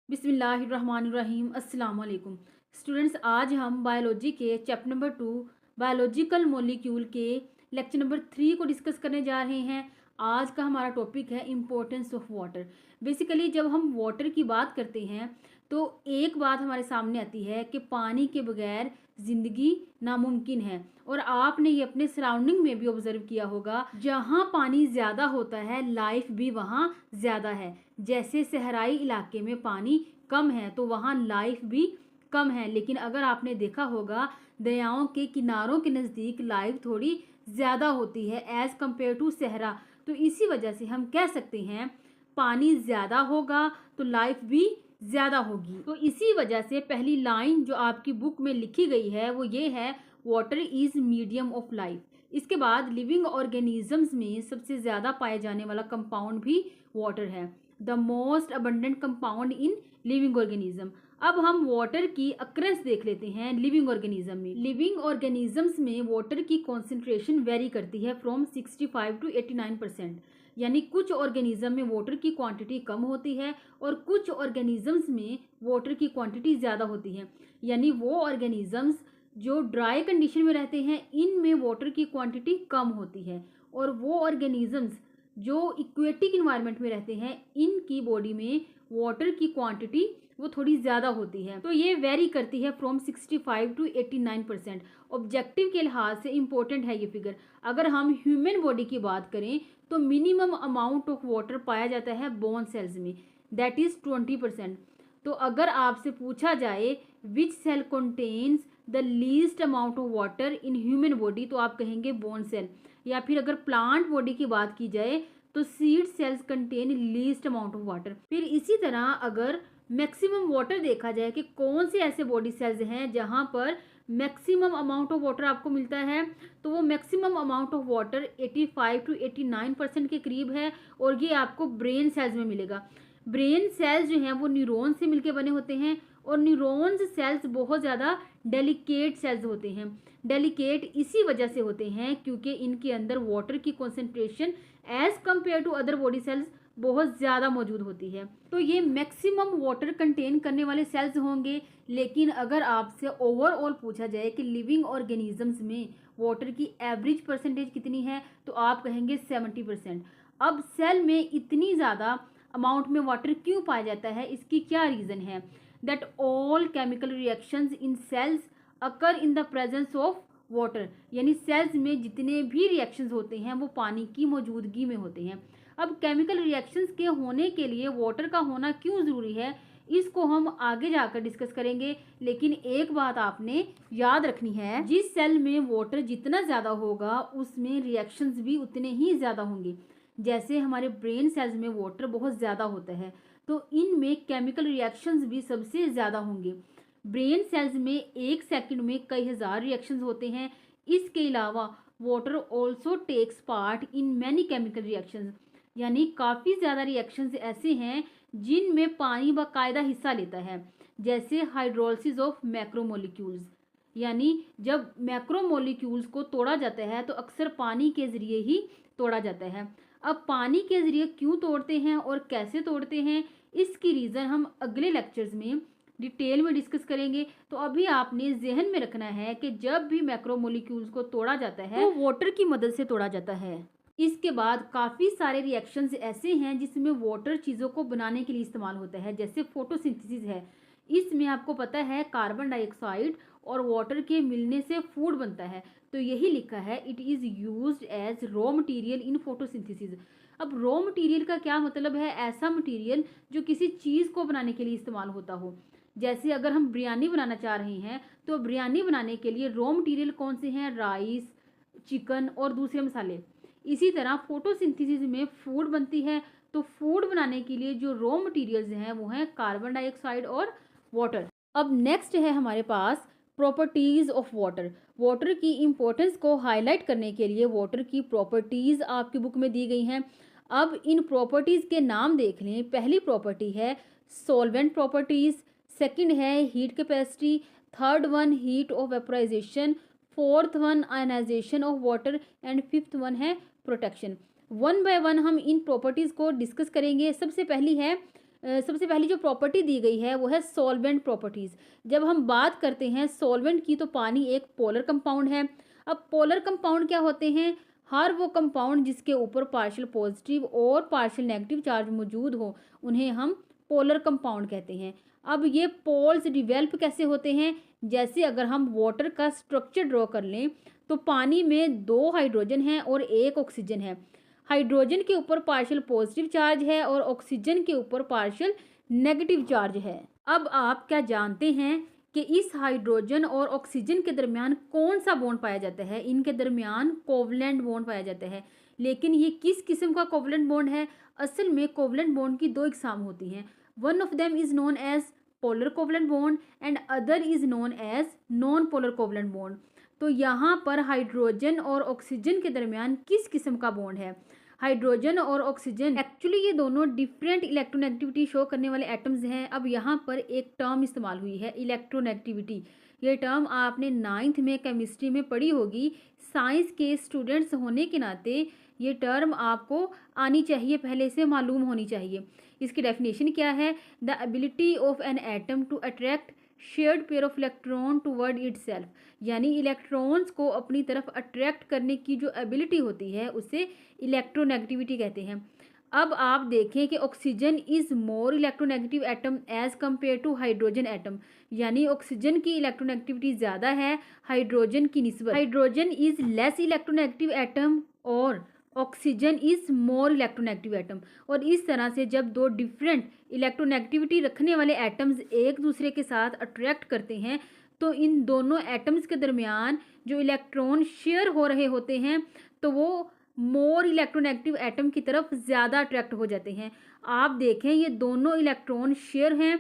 बिस्मिल्लाहिर्रहमानिर्रहीम अस्सलाम वालेकुम स्टूडेंट्स। आज हम बायोलॉजी के चैप्टर नंबर 2 बायोलॉजिकल मॉलिक्यूल के लेक्चर नंबर 3 को डिस्कस करने जा रहे हैं। आज का हमारा टॉपिक है इम्पोर्टेंस ऑफ वाटर। बेसिकली जब हम वाटर की बात करते हैं तो एक बात हमारे सामने आती है कि पानी के बगैर ज़िंदगी नामुमकिन है। और आपने ये अपने सराउंडिंग में भी ऑब्जर्व किया होगा, जहाँ पानी ज़्यादा होता है लाइफ भी वहाँ ज़्यादा है। जैसे सहराई इलाके में पानी कम है तो वहाँ लाइफ भी कम है, लेकिन अगर आपने देखा होगा दरियाओं के किनारों के नज़दीक लाइफ थोड़ी ज़्यादा होती है एज़ कम्पेयर टू सहरा। तो इसी वजह से हम कह सकते हैं पानी ज़्यादा होगा तो लाइफ भी ज़्यादा होगी। तो इसी वजह से पहली लाइन जो आपकी बुक में लिखी गई है वो ये है, water is medium of life. इसके बाद लिविंग ऑर्गेनिजम्स में सबसे ज़्यादा पाए जाने वाला कंपाउंड भी वाटर है, the most abundant compound in living organism. अब हम वाटर की अक्रेंस देख लेते हैं लिविंग ऑर्गेनिज्म में। लिविंग ऑर्गेनिजम्स में वाटर की कॉन्सेंट्रेशन वेरी करती है फ्रॉम 65 टू 89%। यानी कुछ ऑर्गेनिज्म में वाटर की क्वांटिटी कम होती है और कुछ ऑर्गेनिजम्स में वाटर की क्वांटिटी ज़्यादा होती है। यानी वो ऑर्गेनिजम्स जो ड्राई कंडीशन में रहते हैं इनमें वाटर की क्वांटिटी कम होती है, और वो ऑर्गेनिजम्स जो इक्वेटिक इन्वायरमेंट में रहते हैं इनकी बॉडी में वाटर की क्वांटिटी वो थोड़ी ज़्यादा होती है। तो ये वेरी करती है फ्रॉम 65 टू 89%। ऑब्जेक्टिव के लिहाज से इम्पोर्टेंट है ये फिगर। अगर हम ह्यूमन बॉडी की बात करें तो मिनिमम अमाउंट ऑफ वाटर पाया जाता है बोन सेल्स में, दैट इज़ 20%। तो अगर आपसे पूछा जाए which cell contains the least amount of water in human body तो आप कहेंगे बोन सेल। या फिर अगर प्लांट बॉडी की बात की जाए तो seed sales contain least amount of water. फिर इसी तरह अगर मैक्सिमम वाटर देखा जाए कि कौन से ऐसे बॉडी सेल्स हैं जहां पर मैक्सिमम अमाउंट ऑफ वाटर आपको मिलता है, तो वो maximum amount of water 85 to 89% के करीब है, और ये आपको ब्रेन सेल्स में मिलेगा। ब्रेन सेल्स जो हैं वो न्यूरॉन से मिलकर बने होते हैं, और न्यूरॉन्स सेल्स बहुत ज़्यादा डेलिकेट सेल्स होते हैं। डेलिकेट इसी वजह से होते हैं क्योंकि इनके अंदर वाटर की concentration as compare to other body cells बहुत ज़्यादा मौजूद होती है। तो ये मैक्सिमम वाटर कंटेन करने वाले सेल्स होंगे। लेकिन अगर आपसे ओवरऑल पूछा जाए कि लिविंग ऑर्गेनिजम्स में वाटर की एवरेज परसेंटेज कितनी है तो आप कहेंगे 70%। अब सेल में इतनी ज़्यादा अमाउंट में वाटर क्यों पाया जाता है, इसकी क्या रीज़न है? That all chemical reactions in cells occur in the presence of water. यानी सेल्स में जितने भी रिएक्शंस होते हैं वो पानी की मौजूदगी में होते हैं। अब केमिकल रिएक्शंस के होने के लिए वाटर का होना क्यों ज़रूरी है इसको हम आगे जाकर डिस्कस करेंगे। लेकिन एक बात आपने याद रखनी है, जिस सेल में वाटर जितना ज़्यादा होगा उसमें रिएक्शंस भी उतने ही ज़्यादा होंगे। जैसे हमारे ब्रेन सेल्स में वाटर बहुत ज़्यादा होता है तो इनमें केमिकल रिएक्शंस भी सबसे ज़्यादा होंगे। ब्रेन सेल्स में एक सेकंड में कई हज़ार रिएक्शंस होते हैं। इसके अलावा water also takes part in many chemical reactions. यानी काफ़ी ज़्यादा रिएक्शंस ऐसे हैं जिनमें पानी बाकायदा हिस्सा लेता है, जैसे हाइड्रोलिसिस ऑफ मैक्रोमोलिक्यूल्स। यानी जब मैक्रोमोलिक्यूल्स को तोड़ा जाता है तो अक्सर पानी के ज़रिए ही तोड़ा जाता है। अब पानी के ज़रिए क्यों तोड़ते हैं और कैसे तोड़ते हैं इसकी रीज़न हम अगले लेक्चर्स में डिटेल में डिस्कस करेंगे। तो अभी आपने जहन में रखना है कि जब भी मैक्रोमोलिक्यूल्स को तोड़ा जाता है तो वाटर की मदद से तोड़ा जाता है। इसके बाद काफ़ी सारे रिएक्शंस ऐसे हैं जिसमें वाटर चीज़ों को बनाने के लिए इस्तेमाल होता है, जैसे फोटोसिंथेसिस है। इसमें आपको पता है कार्बन डाइऑक्साइड और वाटर के मिलने से फूड बनता है। तो यही लिखा है, it is used as raw material in photosynthesis. अब रॉ मटेरियल का क्या मतलब है? ऐसा मटेरियल जो किसी चीज़ को बनाने के लिए इस्तेमाल होता हो। जैसे अगर हम बिरयानी बनाना चाह रहे हैं तो बिरयानी बनाने के लिए रॉ मटेरियल कौन से हैं? राइस, चिकन और दूसरे मसाले। इसी तरह फोटोसिंथेसिस में फूड बनती है, तो फूड बनाने के लिए जो रॉ मटेरियल्स हैं वो हैं कार्बन डाइऑक्साइड और वाटर। अब नेक्स्ट है हमारे पास प्रॉपर्टीज़ ऑफ वाटर। वाटर की इम्पोर्टेंस को हाईलाइट करने के लिए वाटर की प्रॉपर्टीज़ आपकी बुक में दी गई हैं। अब इन प्रॉपर्टीज़ के नाम देख लें। पहली प्रॉपर्टी है सॉल्वेंट प्रॉपर्टीज़, सेकंड है heat capacity, third one heat of vaporization, fourth one ionization of water and fifth one है प्रोटेक्शन। वन बाय वन हम इन प्रॉपर्टीज़ को डिस्कस करेंगे। सबसे पहली है सबसे पहली जो प्रॉपर्टी दी गई है वो है सॉल्वेंट प्रॉपर्टीज़। जब हम बात करते हैं सॉल्वेंट की तो पानी एक पोलर कंपाउंड है। अब पोलर कंपाउंड क्या होते हैं? हर वो कंपाउंड जिसके ऊपर पार्शियल पॉजिटिव और पार्शियल नेगेटिव चार्ज मौजूद हो उन्हें हम पोलर कंपाउंड कहते हैं। अब ये पोल्स डिवेल्प कैसे होते हैं? जैसे अगर हम वाटर का स्ट्रक्चर ड्रॉ कर लें तो पानी में 2 हाइड्रोजन हैं और 1 ऑक्सीजन है। हाइड्रोजन के ऊपर पार्शियल पॉजिटिव चार्ज है और ऑक्सीजन के ऊपर पार्शियल नेगेटिव चार्ज है। अब आप क्या जानते हैं कि इस हाइड्रोजन और ऑक्सीजन के दरमियान कौन सा बॉन्ड पाया जाता है? इनके दरमियान कोवलेंट बॉन्ड पाया जाता है। लेकिन ये किस किस्म का कोवलेंट बॉन्ड है? असल में कोवलेंट बॉन्ड की 2 इकसाम होती हैं। One of them is known as polar covalent bond and other is known as non polar covalent bond. तो यहाँ पर हाइड्रोजन और ऑक्सीजन के दरमियान किस किस्म का बॉन्ड है? हाइड्रोजन और ऑक्सीजन एक्चुअली ये दोनों डिफरेंट इलेक्ट्रोनेगेटिविटी शो करने वाले एटम्स हैं। अब यहाँ पर एक टर्म इस्तेमाल हुई है इलेक्ट्रोनेगेटिविटी। ये टर्म आपने 9th में केमिस्ट्री में पढ़ी होगी। साइंस के स्टूडेंट्स होने के नाते ये टर्म आपको आनी चाहिए, पहले से मालूम होनी चाहिए। इसकी डेफिनेशन क्या है? The ability of an atom to attract shared pair of electron toward itself, यानी इलेक्ट्रॉन्स को अपनी तरफ अट्रैक्ट करने की जो एबिलिटी होती है उसे इलेक्ट्रोनेगेटिविटी कहते हैं। अब आप देखें कि oxygen is more electronegative atom as compare to hydrogen atom, यानी ऑक्सीजन की इलेक्ट्रोनेगेटिविटी ज़्यादा है हाइड्रोजन की निस्बत। Hydrogen is less electronegative atom और oxygen is more electronegative atom. और इस तरह से जब 2 डिफरेंट इलेक्ट्रोनेगेटिविटी रखने वाले एटम्स एक दूसरे के साथ अट्रैक्ट करते हैं तो इन दोनों एटम्स के दरमियान जो इलेक्ट्रॉन शेयर हो रहे होते हैं तो वो मोर इलेक्ट्रोनेगेटिव एटम की तरफ ज़्यादा अट्रैक्ट हो जाते हैं। आप देखें ये दोनों इलेक्ट्रॉन शेयर हैं,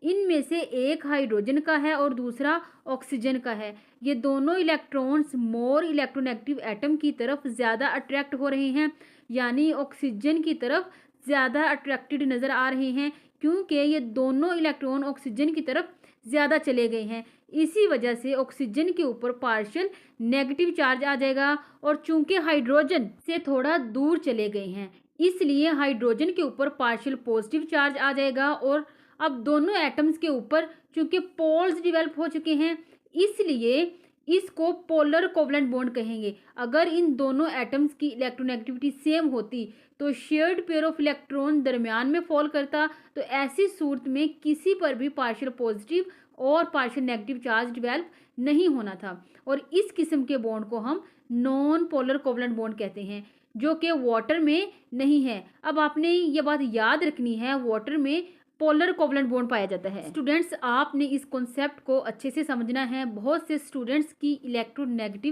इनमें से एक हाइड्रोजन का है और दूसरा ऑक्सीजन का है। ये दोनों इलेक्ट्रॉन्स मोर इलेक्ट्रोनेगेटिव एटम की तरफ ज़्यादा अट्रैक्ट हो रहे हैं, यानी ऑक्सीजन की तरफ ज़्यादा अट्रैक्टेड नज़र आ रहे हैं क्योंकि ये दोनों इलेक्ट्रॉन ऑक्सीजन की तरफ ज़्यादा चले गए हैं। इसी वजह से ऑक्सीजन के ऊपर पार्शियल नेगेटिव चार्ज आ जाएगा और चूंकि हाइड्रोजन से थोड़ा दूर चले गए हैं इसलिए हाइड्रोजन के ऊपर पार्शियल पॉजिटिव चार्ज आ जाएगा। और अब दोनों एटम्स के ऊपर चूंकि पोल्स डिवेल्प हो चुके हैं इसलिए इसको पोलर कोवलेंट बॉन्ड कहेंगे। अगर इन दोनों एटम्स की इलेक्ट्रोनेगेटिविटी सेम होती तो शेयर्ड पेयर ऑफ इलेक्ट्रॉन दरमियान में फॉल करता, तो ऐसी सूरत में किसी पर भी पार्शियल पॉजिटिव और पार्शियल नेगेटिव चार्ज डिवेल्प नहीं होना था। और इस किस्म के बॉन्ड को हम नॉन पोलर कोवलेंट बॉन्ड कहते हैं जो कि वाटर में नहीं है। अब आपने ये बात याद रखनी है, वाटर में पोलर कोवलेंट बॉन्ड पाया जाता है। स्टूडेंट्स आपने इस कॉन्सेप्ट को अच्छे से समझना है। बहुत से स्टूडेंट्स की इलेक्ट्रोनेगेटिविटी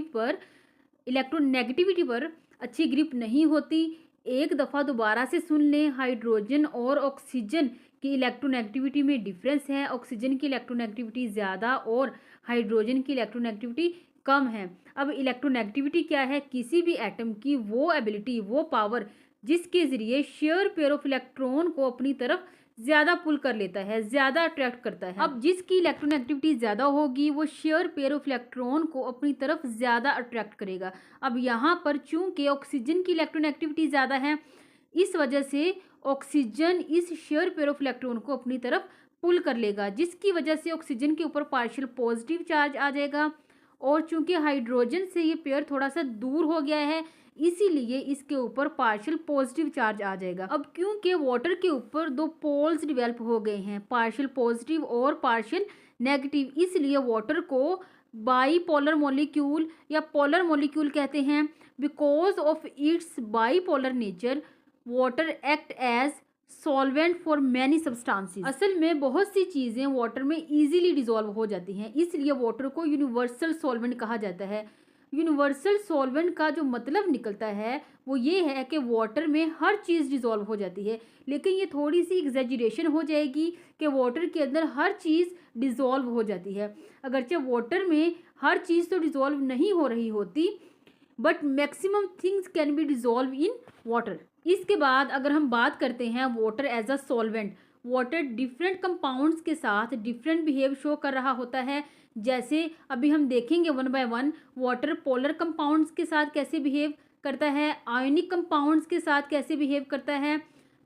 पर अच्छी ग्रिप नहीं होती। एक दफ़ा दोबारा से सुन लें, हाइड्रोजन और ऑक्सीजन की इलेक्ट्रोनेगेटिविटी में डिफरेंस है। ऑक्सीजन की इलेक्ट्रोनेगेटिविटी ज़्यादा और हाइड्रोजन की इलेक्ट्रोनेगेटिविटी कम है। अब इलेक्ट्रोनेगेटिविटी क्या है? किसी भी एटम की वो एबिलिटी, वो पावर जिसके ज़रिए शेयर पेयर ऑफ इलेक्ट्रॉन को अपनी तरफ ज़्यादा पुल कर लेता है, ज़्यादा अट्रैक्ट करता है। अब जिसकी इलेक्ट्रोनेगेटिविटी ज़्यादा होगी वो शेयर पेयर ऑफ इलेक्ट्रॉन को अपनी तरफ ज़्यादा अट्रैक्ट करेगा। अब यहाँ पर चूंकि ऑक्सीजन की इलेक्ट्रोनेगेटिविटी ज़्यादा है इस वजह से ऑक्सीजन इस शेयर पेयर ऑफ इलेक्ट्रॉन को अपनी तरफ पुल कर लेगा, जिसकी वजह से ऑक्सीजन के ऊपर पार्शियल पॉजिटिव चार्ज आ जाएगा। और चूंकि हाइड्रोजन से ये पेयर थोड़ा सा दूर हो गया है इसीलिए इसके ऊपर पार्शियल पॉजिटिव चार्ज आ जाएगा। अब क्योंकि वाटर के ऊपर 2 पोल्स डिवेल्प हो गए हैं, पार्शियल पॉजिटिव और पार्शियल नेगेटिव, इसलिए वाटर को बाईपोलर मॉलिक्यूल या पोलर मॉलिक्यूल कहते हैं। Because of its bipolar nature water act as solvent for many substances. असल में बहुत सी चीज़ें वाटर में इजीली डिसॉल्व हो जाती हैं, इसलिए वाटर को यूनिवर्सल सॉल्वेंट कहा जाता है। यूनिवर्सल सॉल्वेंट का जो मतलब निकलता है वो ये है कि वाटर में हर चीज़ डिसॉल्व हो जाती है, लेकिन ये थोड़ी सी एग्जैजरेशन हो जाएगी कि वाटर के अंदर हर चीज़ डिसॉल्व हो जाती है। अगरचे वाटर में हर चीज़ तो डिसॉल्व नहीं हो रही होती but maximum things can be dissolve in water. इसके बाद अगर हम बात करते हैं water as a solvent, water different compounds के साथ डिफरेंट बिहेव शो कर रहा होता है। जैसे अभी हम देखेंगे one by one water polar compounds के साथ कैसे बिहेव करता है, आयोनिक कंपाउंड्स के साथ कैसे बिहेव करता है,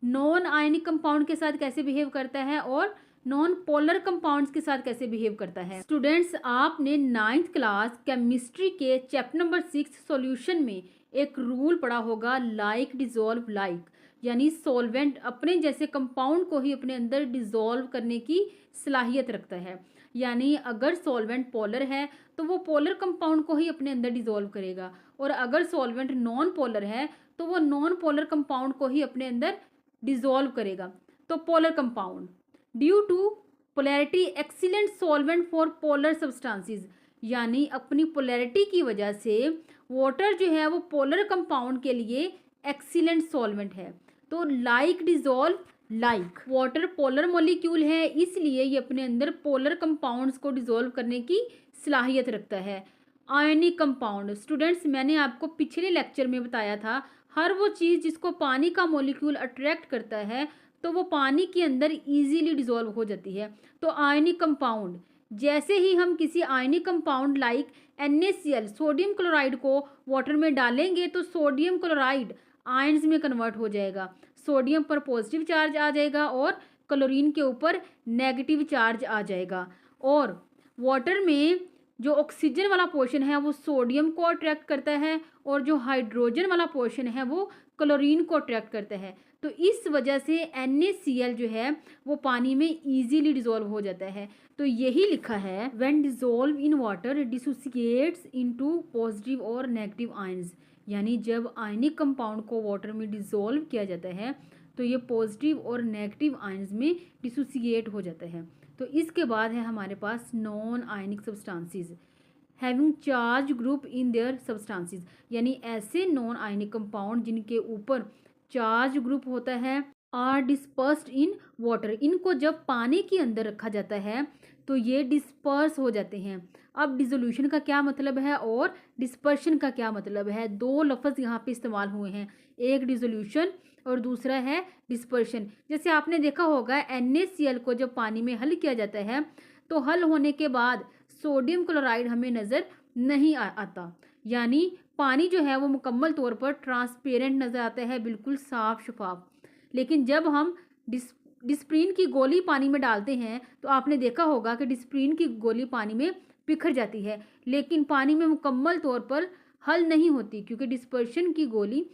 नॉन आयनिक कंपाउंड के साथ कैसे बिहेव करता है और नॉन पोलर कंपाउंड्स के साथ कैसे बिहेव करता है। स्टूडेंट्स, आपने 9th क्लास केमिस्ट्री के चैप्टर नंबर 6 सॉल्यूशन में एक रूल पढ़ा होगा, लाइक डिजोल्व लाइक, यानी सॉल्वेंट अपने जैसे कंपाउंड को ही अपने अंदर डिजोल्व करने की सलाहियत रखता है। यानी अगर सॉल्वेंट पोलर है तो वो पोलर कंपाउंड को ही अपने अंदर डिजोल्व करेगा, और अगर सॉल्वेंट नॉन पोलर है तो वो नॉन पोलर कंपाउंड को ही अपने अंदर डिजोल्व करेगा। तो polar compound, due to polarity excellent solvent for polar substances, यानी अपनी पोलैरिटी की वजह से वाटर जो है वो पोलर कंपाउंड के लिए एक्सीलेंट सॉल्वेंट है। तो like dissolve like, water polar molecule है, इसलिए ये अपने अंदर पोलर कंपाउंड्स को डिजोल्व करने की सलाहियत रखता है। आयनिक कंपाउंड, स्टूडेंट्स मैंने आपको पिछले लेक्चर में बताया था, हर वो चीज़ जिसको पानी का मॉलिक्यूल अट्रैक्ट करता है तो वो पानी के अंदर इजीली डिजोल्व हो जाती है। तो आयनिक कंपाउंड, जैसे ही हम किसी ionic compound like NaCl sodium chloride को वाटर में डालेंगे तो सोडियम क्लोराइड आयंस में कन्वर्ट हो जाएगा। सोडियम पर पॉजिटिव चार्ज आ जाएगा और क्लोरीन के ऊपर नेगेटिव चार्ज आ जाएगा। और वाटर में जो ऑक्सीजन वाला पोर्शन है वो सोडियम को अट्रैक्ट करता है और जो हाइड्रोजन वाला पोर्शन है वो क्लोरीन को अट्रैक्ट करता है। तो इस वजह से NaCl जो है वो पानी में इजीली डिजोल्व हो जाता है। तो यही लिखा है, when dissolve in water dissociates into positive और नेगेटिव आयंस, यानी जब आयनिक कंपाउंड को वाटर में डिजोल्व किया जाता है तो ये पॉजिटिव और नेगेटिव आयंस में डिसोसिएट हो जाता है। तो इसके बाद है हमारे पास non ionic substances having charge group in their substances, यानी ऐसे नॉन आयनिक कंपाउंड जिनके ऊपर चार्ज ग्रुप होता है, आर डिस्पर्स्ड इन वाटर, इनको जब पानी के अंदर रखा जाता है तो ये डिस्पर्स हो जाते हैं। अब डिसोल्यूशन का क्या मतलब है और डिस्पर्शन का क्या मतलब है, दो लफ्ज़ यहाँ पे इस्तेमाल हुए हैं, एक डिसोल्यूशन और दूसरा है डिस्पर्शन। जैसे आपने देखा होगा NaCl को जब पानी में हल किया जाता है तो हल होने के बाद सोडियम क्लोराइड हमें नज़र नहीं आता, यानी पानी जो है वो मुकम्मल तौर पर ट्रांसपेरेंट नज़र आता है, बिल्कुल साफ शफाफ। लेकिन जब हम डिस्प्रीन की गोली पानी में डालते हैं तो आपने देखा होगा कि डिस्प्रीन की गोली पानी में बिखर जाती है, लेकिन पानी में मुकम्मल तौर पर हल नहीं होती, क्योंकि डिस्पर्शन की गोली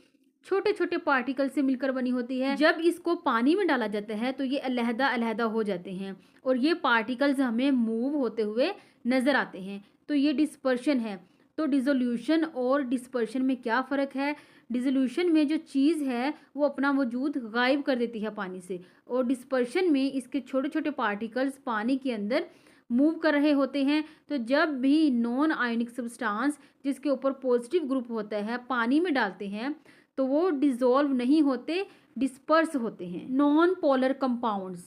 छोटे छोटे पार्टिकल से मिलकर बनी होती है। जब इसको पानी में डाला जाता है तो ये अलहदा अलहदा हो जाते हैं और ये पार्टिकल्स हमें मूव होते हुए नज़र आते हैं, तो ये डिस्पर्शन है। तो डिसोल्यूशन और डिस्पर्शन में क्या फ़र्क है, डिसोल्यूशन में जो चीज़ है वो अपना वजूद गायब कर देती है पानी से, और डिस्पर्शन में इसके छोटे छोटे पार्टिकल्स पानी के अंदर मूव कर रहे होते हैं। तो जब भी नॉन आयनिक सब्सटेंस जिसके ऊपर पॉजिटिव ग्रुप होता है पानी में डालते हैं तो वो डिज़ोल्व नहीं होते, डिस्पर्स होते हैं। Non polar compounds,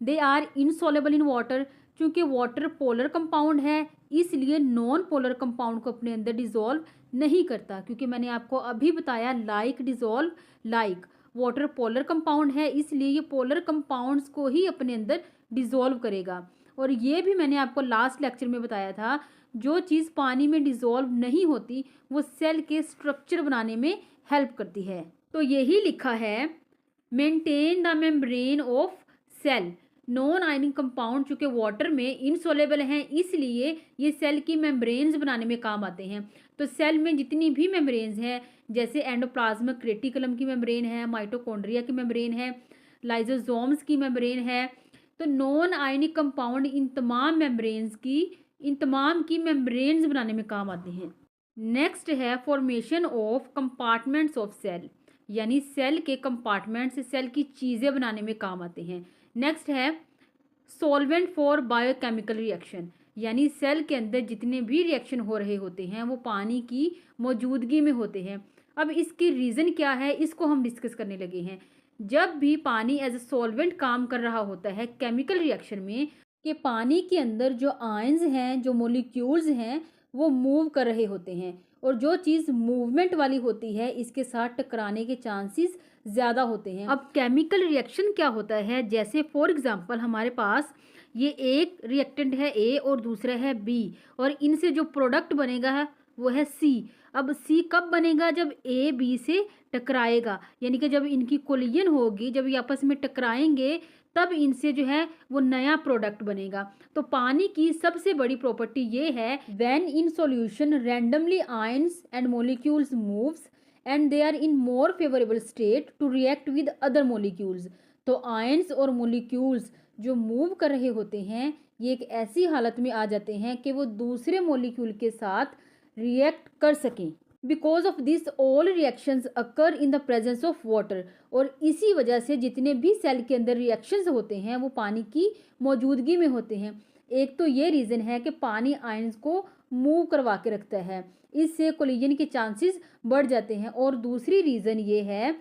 they are insoluble in water, क्योंकि वाटर पोलर कंपाउंड है इसलिए नॉन पोलर कंपाउंड को अपने अंदर डिज़ोल्व नहीं करता, क्योंकि मैंने आपको अभी बताया like dissolve like, water polar compound है इसलिए ये पोलर कंपाउंड्स को ही अपने अंदर डिज़ोल्व करेगा। और ये भी मैंने आपको लास्ट लेक्चर में बताया था, जो चीज़ पानी में डिज़ोल्व नहीं होती वो सेल के स्ट्रक्चर बनाने में हेल्प करती है। तो यही लिखा है, maintain the membrane of cell, non ionic compound चूँकि वाटर में इनसॉल्युबल हैं इसलिए ये सेल की मेम्ब्रेन्स बनाने में काम आते हैं। तो सेल में जितनी भी मेम्ब्रेन्स हैं, जैसे एंडोप्लाज्मिक रेटिकुलम की मेम्ब्रेन है, माइटोकॉन्ड्रिया की मेम्ब्रेन है, लाइजोसोम्स की मेम्ब्रेन है, तो नॉन आयनिक कंपाउंड इन तमाम की मेम्ब्रेन्स बनाने में काम आते हैं। नेक्स्ट है formation of compartments of cell, यानी सेल के कंपार्टमेंट्स सेल की चीज़ें बनाने में काम आते हैं। नेक्स्ट है सॉल्वेंट फॉर बायोकेमिकल रिएक्शन, यानी सेल के अंदर जितने भी रिएक्शन हो रहे होते हैं वो पानी की मौजूदगी में होते हैं। अब इसकी रीज़न क्या है इसको हम डिस्कस करने लगे हैं। जब भी पानी एज ए सॉल्वेंट काम कर रहा होता है केमिकल रिएक्शन में, कि पानी के अंदर जो आयंस हैं, जो मॉलिक्यूल्स हैं वो मूव कर रहे होते हैं, और जो चीज़ मूवमेंट वाली होती है इसके साथ टकराने के चांसेस ज़्यादा होते हैं। अब केमिकल रिएक्शन क्या होता है, जैसे फॉर एग्जांपल हमारे पास ये एक रिएक्टेंट है A और दूसरा है B, और इनसे जो प्रोडक्ट बनेगा है वो है C। अब सी कब बनेगा? जब ए बी से टकराएगा, यानी कि जब इनकी कोलिजन होगी, जब ये आपस में टकराएंगे, तब इनसे जो है वो नया प्रोडक्ट बनेगा। तो पानी की सबसे बड़ी प्रॉपर्टी ये है, when in solution randomly ions and molecules moves and they are in more favourable state to react with other molecules. तो आयंस और मॉलिक्यूल्स जो मूव कर रहे होते हैं, ये एक ऐसी हालत में आ जाते हैं कि वो दूसरे मॉलिक्यूल के साथ रिएक्ट कर सकें। Because of this all reactions occur in the presence of water. और इसी वजह से जितने भी सेल के अंदर रिएक्शंस होते हैं वो पानी की मौजूदगी में होते हैं। एक तो ये रीज़न है कि पानी आयंस को मूव करवा के रखता है, इससे कोलिजन के चांसेस बढ़ जाते हैं। और दूसरी रीज़न ये है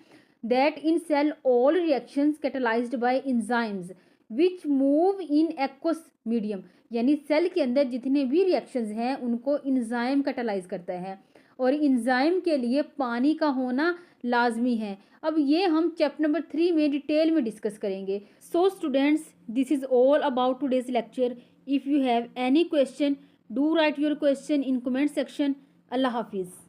that in cell all reactions catalysed by enzymes which move in aqueous medium. यानी सेल के अंदर जितने भी रिएक्शंस हैं उनको एंजाइम कैटलाइज करता है, और एंजाइम के लिए पानी का होना लाजमी है। अब ये हम चैप्टर नंबर 3 में डिटेल में डिस्कस करेंगे। So students, this is all about today's lecture. If you have any question, do write your question in comment section. अल्लाह हाफिज़।